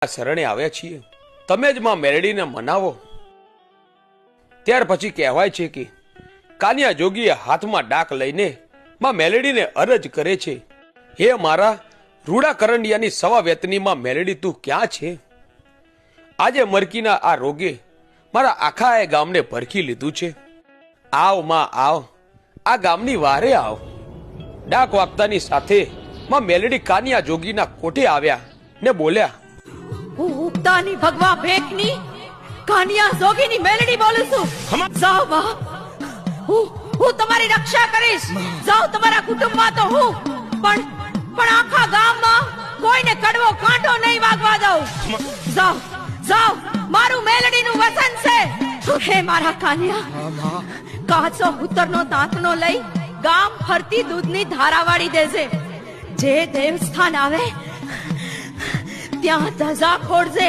શરણે આવ્યા છીએ, તમે જ માં મેરડીને મનાવો. ત્યાર પછી કહેવાય છે કે કાનિયા જોગીએ હાથમાં ડાક લઈને માં મેલડીને અરજ કરે છે, હે મારા રૂડા કરંડિયાની સવા વેતની માં મેલડી તું ક્યાં છે? આજે મરકીના આ રોગે મારા આખા એ ગામને ભરખી લીધું છે. આવ માં આવ, આ ગામની વારે આવ. ડાક વાગતાની સાથે માં મેલડી કાનિયા જોગીના કોઠે આવ્યા ને બોલ્યા, હું ઉગતાની ભગવા ભેખની કાનિયા જોગીની મેલડી બોલું છું. જાઓ માં, હું તમારી રક્ષા કરીશ. જાઓ, તમારા કુટુંબમાં તો હું પણ આખા ગામમાં કોઈને કડવો કાંટો નહીં વાગવા દઉં. જાઓ જાઓ, મારું મેલડીનું વસન છે. હે મારા કાનિયા, કાચો ઉત્તરનો તાંતણો લઈ ગામ ફરતી દૂધની ધારા વાળી દેજે. જે દેવસ્થાન આવે ત્યાં ધજા ખોડજે.